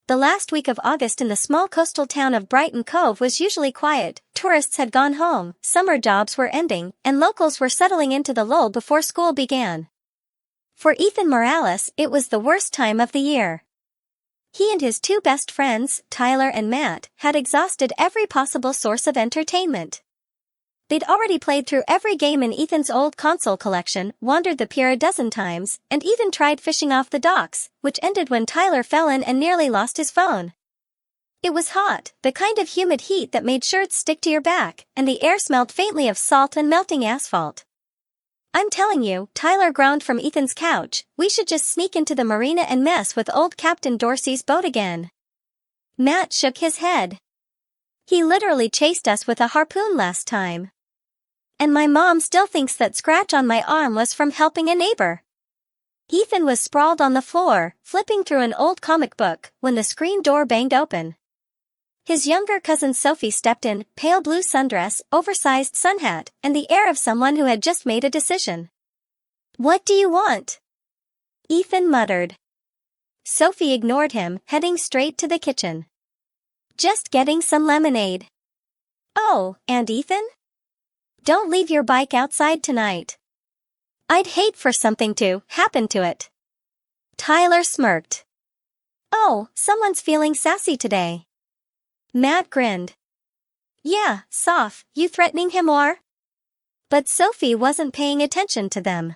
The last week of August in the small coastal town of Brighton Cove was usually quiet. Tourists had gone home, summer jobs were ending, and locals were settling into the lull before school began. For Ethan Morales, it was the worst time of the year. He and his two best friends, Tyler and Matt, had exhausted every possible source of entertainment. They'd already played through every game in Ethan's old console collection, wandered the pier a dozen times, and even tried fishing off the docks, which ended when Tyler fell in and nearly lost his phone. It was hot, the kind of humid heat that made shirts stick to your back, and the air smelled faintly of salt and melting asphalt. "I'm telling you," Tyler groaned from Ethan's couch, "we should just sneak into the marina and mess with old Captain Dorsey's boat again." Matt shook his head. "He literally chased us with a harpoon last time. And my mom still thinks that scratch on my arm was from helping a neighbor." Ethan was sprawled on the floor, flipping through an old comic book, when the screen door banged open. His younger cousin Sophie stepped in, pale blue sundress, oversized sun hat, and the air of someone who had just made a decision. "What do you want?" Ethan muttered. Sophie ignored him, heading straight to the kitchen. "Just getting some lemonade." "Oh, and Ethan? Don't leave your bike outside tonight. I'd hate for something to happen to it." Tyler smirked. "Oh, someone's feeling sassy today." Matt grinned. "Yeah, Soph, you threatening him or?" But Sophie wasn't paying attention to them.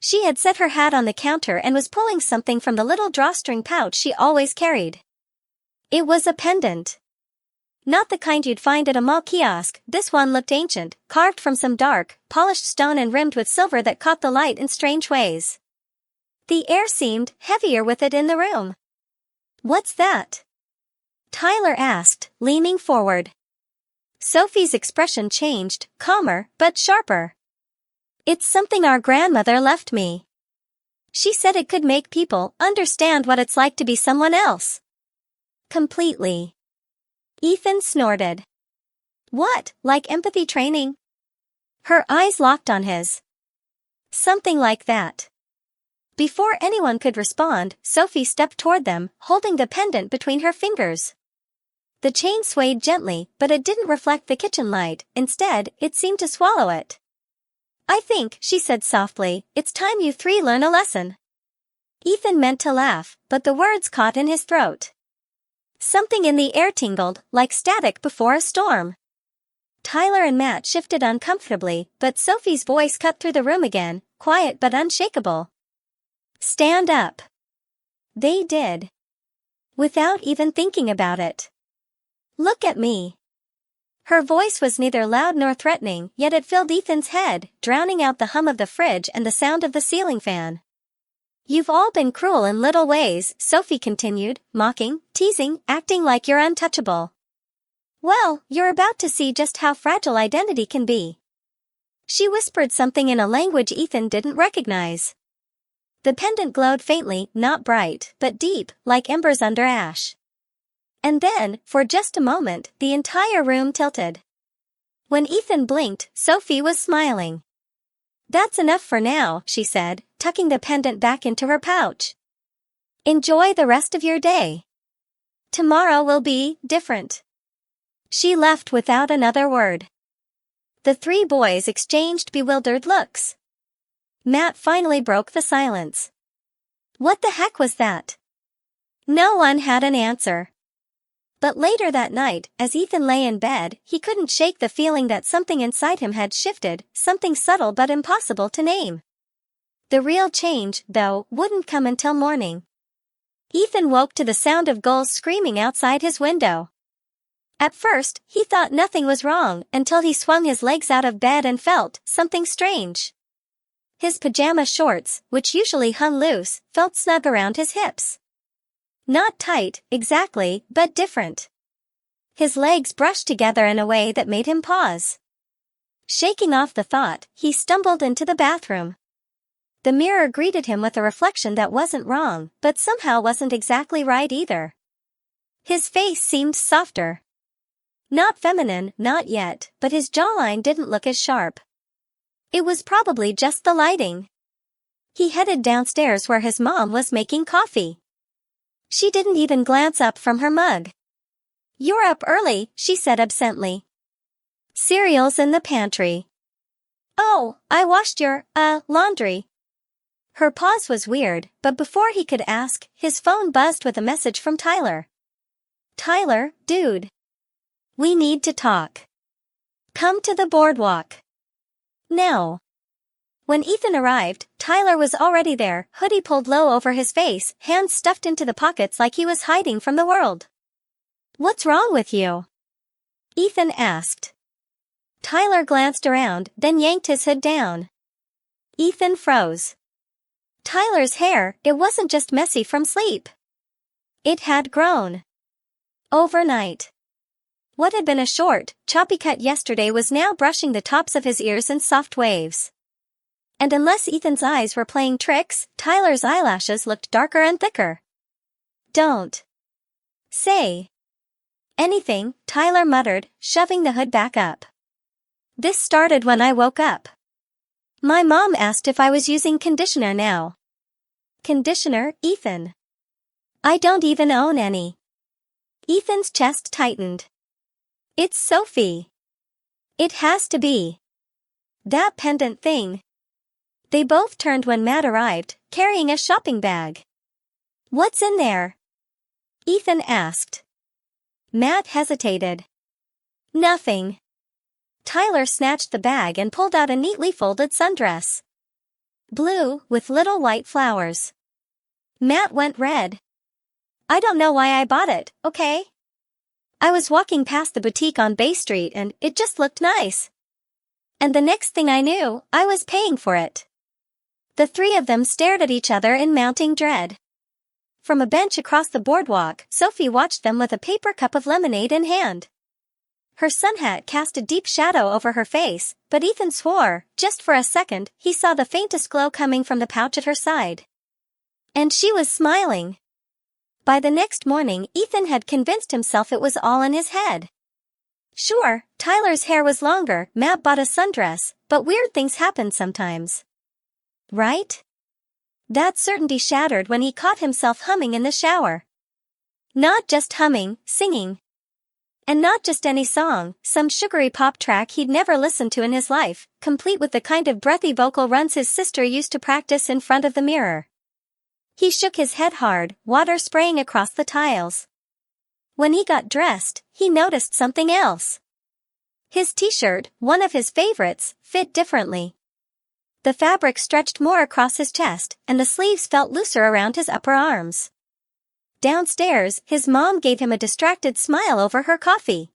She had set her hat on the counter and was pulling something from the little drawstring pouch she always carried. It was a pendant. Not the kind you'd find at a mall kiosk. This one looked ancient, carved from some dark, polished stone and rimmed with silver that caught the light in strange ways. The air seemed heavier with it in the room. "What's that?" Tyler asked, leaning forward. Sophie's expression changed, calmer, but sharper. "It's something our grandmother left me. She said it could make people understand what it's like to be someone else." "Completely." Ethan snorted. "What, like empathy training?" Her eyes locked on his. "Something like that." Before anyone could respond, Sophie stepped toward them, holding the pendant between her fingers. The chain swayed gently, but it didn't reflect the kitchen light. Instead, it seemed to swallow it. "I think," she said softly, "it's time you three learn a lesson." Ethan meant to laugh, but the words caught in his throat. Something in the air tingled, like static before a storm. Tyler and Matt shifted uncomfortably, but Sophie's voice cut through the room again, quiet but unshakable. "Stand up." They did. Without even thinking about it. "Look at me." Her voice was neither loud nor threatening, yet it filled Ethan's head, drowning out the hum of the fridge and the sound of the ceiling fan. "You've all been cruel in little ways," Sophie continued, mocking, teasing, acting like you're untouchable. "Well, you're about to see just how fragile identity can be." She whispered something in a language Ethan didn't recognize. The pendant glowed faintly, not bright, but deep, like embers under ash. And then, for just a moment, the entire room tilted. When Ethan blinked, Sophie was smiling. "That's enough for now," she said, tucking the pendant back into her pouch. "Enjoy the rest of your day. Tomorrow will be different." She left without another word. The three boys exchanged bewildered looks. Matt finally broke the silence. "What the heck was that?" No one had an answer. But later that night, as Ethan lay in bed, he couldn't shake the feeling that something inside him had shifted, something subtle but impossible to name. The real change, though, wouldn't come until morning. Ethan woke to the sound of gulls screaming outside his window. At first, he thought nothing was wrong, until he swung his legs out of bed and felt something strange. His pajama shorts, which usually hung loose, felt snug around his hips. Not tight, exactly, but different. His legs brushed together in a way that made him pause. Shaking off the thought, he stumbled into the bathroom. The mirror greeted him with a reflection that wasn't wrong, but somehow wasn't exactly right either. His face seemed softer. Not feminine, not yet, but his jawline didn't look as sharp. It was probably just the lighting. He headed downstairs where his mom was making coffee. She didn't even glance up from her mug. "You're up early," she said absently. "Cereal's in the pantry." "Oh, I washed your, laundry." Her pause was weird, but before he could ask, his phone buzzed with a message from Tyler. "Tyler, dude. We need to talk. Come to the boardwalk. Now." When Ethan arrived, Tyler was already there, hoodie pulled low over his face, hands stuffed into the pockets like he was hiding from the world. "What's wrong with you?" Ethan asked. Tyler glanced around, then yanked his hood down. Ethan froze. Tyler's hair, it wasn't just messy from sleep. It had grown. Overnight. What had been a short, choppy cut yesterday was now brushing the tops of his ears in soft waves. And unless Ethan's eyes were playing tricks, Tyler's eyelashes looked darker and thicker. "Don't say anything," Tyler muttered, shoving the hood back up. "This started when I woke up. My mom asked if I was using conditioner now." "Conditioner, Ethan? I don't even own any." Ethan's chest tightened. "It's Sophie. It has to be. That pendant thing." They both turned when Matt arrived, carrying a shopping bag. "What's in there?" Ethan asked. Matt hesitated. "Nothing." Tyler snatched the bag and pulled out a neatly folded sundress. Blue, with little white flowers. Matt went red. "I don't know why I bought it, okay? I was walking past the boutique on Bay Street and it just looked nice. And the next thing I knew, I was paying for it." The three of them stared at each other in mounting dread. From a bench across the boardwalk, Sophie watched them with a paper cup of lemonade in hand. Her sun hat cast a deep shadow over her face, but Ethan swore, just for a second, he saw the faintest glow coming from the pouch at her side. And she was smiling. By the next morning, Ethan had convinced himself it was all in his head. Sure, Tyler's hair was longer, Matt bought a sundress, but weird things happen sometimes. Right? That certainty shattered when he caught himself humming in the shower. Not just humming, singing. And not just any song, some sugary pop track he'd never listened to in his life, complete with the kind of breathy vocal runs his sister used to practice in front of the mirror. He shook his head hard, water spraying across the tiles. When he got dressed, he noticed something else. His t-shirt, one of his favorites, fit differently. The fabric stretched more across his chest, and the sleeves felt looser around his upper arms. Downstairs, his mom gave him a distracted smile over her coffee.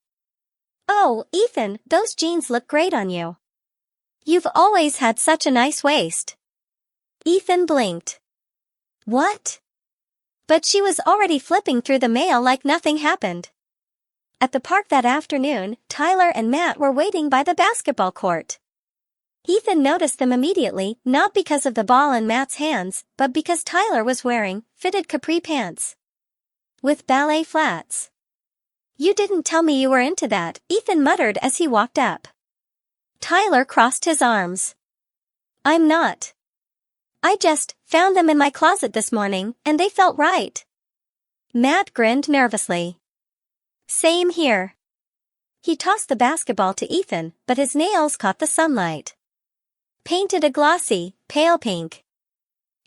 "Oh, Ethan, those jeans look great on you. You've always had such a nice waist." Ethan blinked. "What?" But she was already flipping through the mail like nothing happened. At the park that afternoon, Tyler and Matt were waiting by the basketball court. Ethan noticed them immediately, not because of the ball in Matt's hands, but because Tyler was wearing fitted capri pants with ballet flats. "You didn't tell me you were into that," Ethan muttered as he walked up. Tyler crossed his arms. "I'm not. I just found them in my closet this morning, and they felt right." Matt grinned nervously. "Same here." He tossed the basketball to Ethan, but his nails caught the sunlight. "Painted a glossy, pale pink."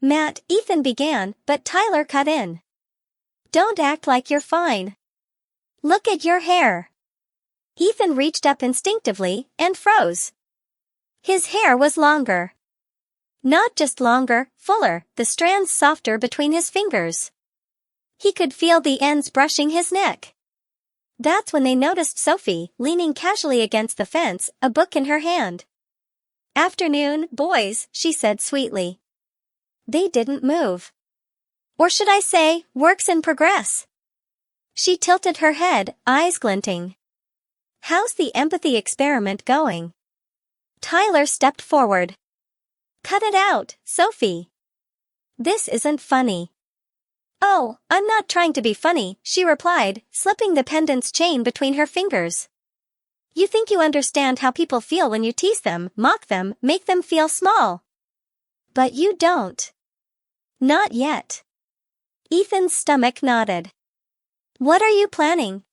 "Matt," Ethan began, but Tyler cut in. "Don't act like you're fine. Look at your hair." Ethan reached up instinctively and froze. His hair was longer. Not just longer, fuller, the strands softer between his fingers. He could feel the ends brushing his neck. That's when they noticed Sophie, leaning casually against the fence, a book in her hand. "Afternoon, boys," she said sweetly. They didn't move. Or should I say, works in progress. She tilted her head, eyes glinting. "How's the empathy experiment going?" Tyler stepped forward. "Cut it out, Sophie. This isn't funny." "Oh, I'm not trying to be funny," she replied, slipping the pendant's chain between her fingers. "You think you understand how people feel when you tease them, mock them, make them feel small. But you don't. Not yet." Ethan's stomach nodded. What are you planning?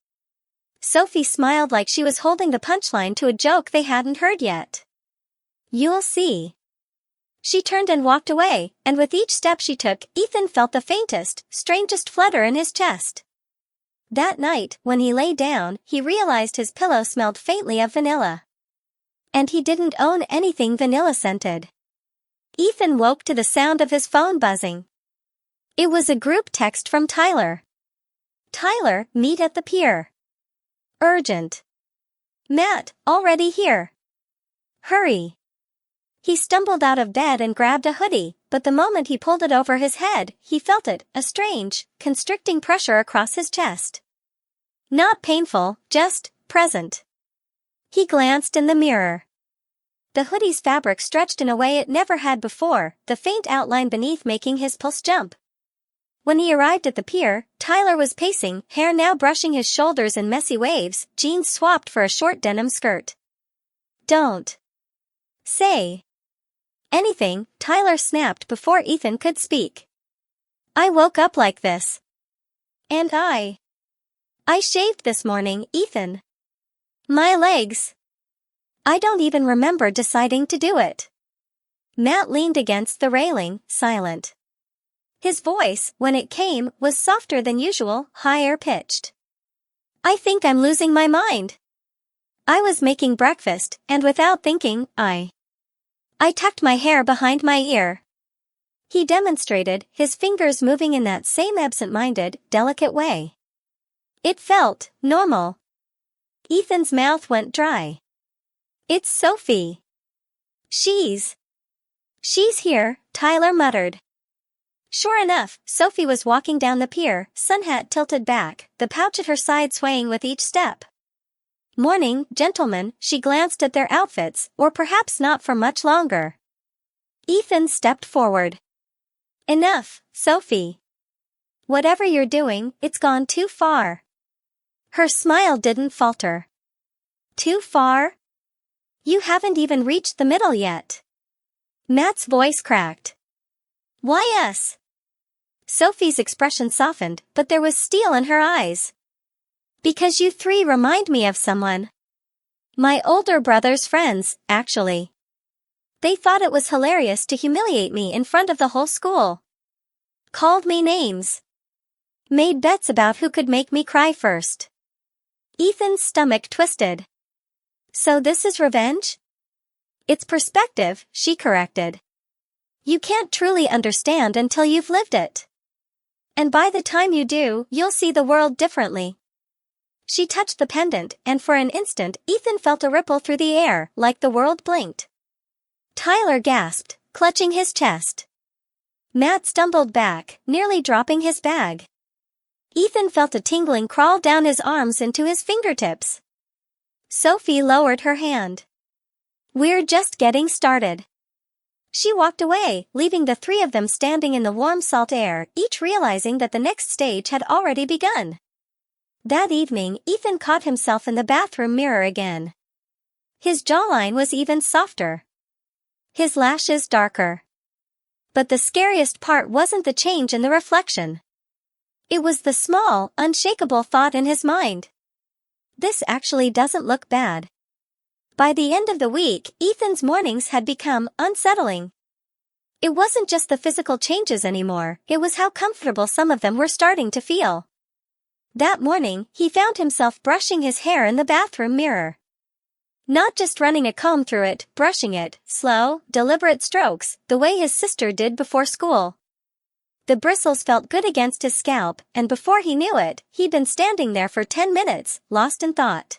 Sophie smiled like she was holding the punchline to a joke they hadn't heard yet. You'll see. She turned and walked away, and with each step she took, Ethan felt the faintest, strangest flutter in his chest. That night, when he lay down, he realized his pillow smelled faintly of vanilla. And he didn't own anything vanilla-scented. Ethan woke to the sound of his phone buzzing. It was a group text from Tyler. Tyler, meet at the pier. Urgent. Matt, already here. Hurry. He stumbled out of bed and grabbed a hoodie, but the moment he pulled it over his head, he felt it, a strange, constricting pressure across his chest. Not painful, just present. He glanced in the mirror. The hoodie's fabric stretched in a way it never had before, the faint outline beneath making his pulse jump. When he arrived at the pier, Tyler was pacing, hair now brushing his shoulders in messy waves, jeans swapped for a short denim skirt. Don't say anything, Tyler snapped before Ethan could speak. I woke up like this. And I shaved this morning, Ethan. My legs. I don't even remember deciding to do it. Matt leaned against the railing, silent. His voice, when it came, was softer than usual, higher pitched. I think I'm losing my mind. I was making breakfast, and without thinking, I tucked my hair behind my ear. He demonstrated, his fingers moving in that same absent-minded, delicate way. It felt normal. Ethan's mouth went dry. It's Sophie. She's here, Tyler muttered. Sure enough, Sophie was walking down the pier, sun hat tilted back, the pouch at her side swaying with each step. Morning, gentlemen, she glanced at their outfits, or perhaps not for much longer. Ethan stepped forward. Enough, Sophie. Whatever you're doing, it's gone too far. Her smile didn't falter. Too far? You haven't even reached the middle yet. Matt's voice cracked. Why us? Sophie's expression softened, but there was steel in her eyes. Because you three remind me of someone. My older brother's friends, actually. They thought it was hilarious to humiliate me in front of the whole school. Called me names. Made bets about who could make me cry first. Ethan's stomach twisted. So this is revenge? It's perspective, she corrected. You can't truly understand until you've lived it. And by the time you do, you'll see the world differently. She touched the pendant, and for an instant, Ethan felt a ripple through the air, like the world blinked. Tyler gasped, clutching his chest. Matt stumbled back, nearly dropping his bag. Ethan felt a tingling crawl down his arms into his fingertips. Sophie lowered her hand. We're just getting started. She walked away, leaving the three of them standing in the warm salt air, each realizing that the next stage had already begun. That evening, Ethan caught himself in the bathroom mirror again. His jawline was even softer. His lashes darker. But the scariest part wasn't the change in the reflection. It was the small, unshakable thought in his mind. This actually doesn't look bad. By the end of the week, Ethan's mornings had become unsettling. It wasn't just the physical changes anymore, it was how comfortable some of them were starting to feel. That morning, he found himself brushing his hair in the bathroom mirror. Not just running a comb through it, brushing it, slow, deliberate strokes, the way his sister did before school. The bristles felt good against his scalp, and before he knew it, he'd been standing there for 10 minutes, lost in thought.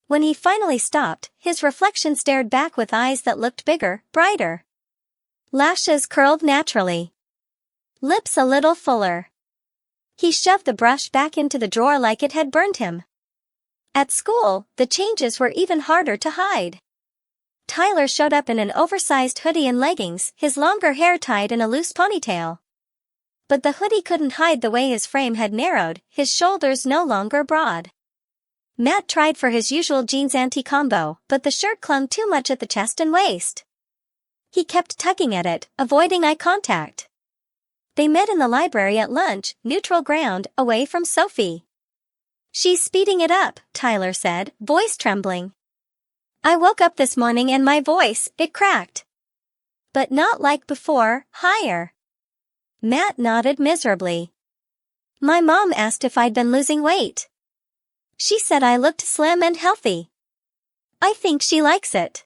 When he finally stopped, his reflection stared back with eyes that looked bigger, brighter. Lashes curled naturally. Lips a little fuller. He shoved the brush back into the drawer like it had burned him. At school, the changes were even harder to hide. Tyler showed up in an oversized hoodie and leggings, his longer hair tied in a loose ponytail. But the hoodie couldn't hide the way his frame had narrowed, his shoulders no longer broad. Matt tried for his usual jeans anti-combo, but the shirt clung too much at the chest and waist. He kept tugging at it, avoiding eye contact. They met in the library at lunch, neutral ground, away from Sophie. "She's speeding it up," Tyler said, voice trembling. "I woke up this morning and my voice, it cracked. But not like before, higher." Matt nodded miserably. "My mom asked if I'd been losing weight. She said I looked slim and healthy. I think she likes it."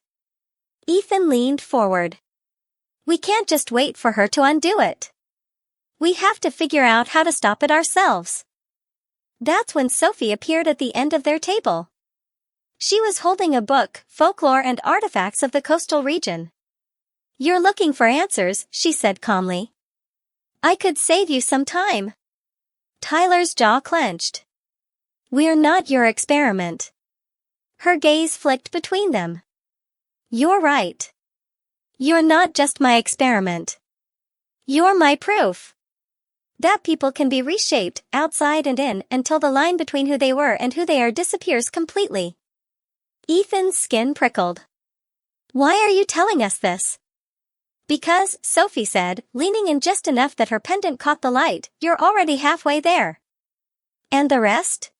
Ethan leaned forward. "We can't just wait for her to undo it. We have to figure out how to stop it ourselves." That's when Sophie appeared at the end of their table. She was holding a book, Folklore and Artifacts of the Coastal Region. "You're looking for answers," she said calmly. "I could save you some time." Tyler's jaw clenched. "We're not your experiment." Her gaze flicked between them. "You're right. You're not just my experiment. You're my proof that people can be reshaped, outside and in, until the line between who they were and who they are disappears completely." Ethan's skin prickled. "Why are you telling us this?" "Because," Sophie said, leaning in just enough that her pendant caught the light, "you're already halfway there. And the rest?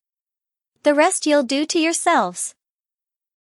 The rest you'll do to yourselves."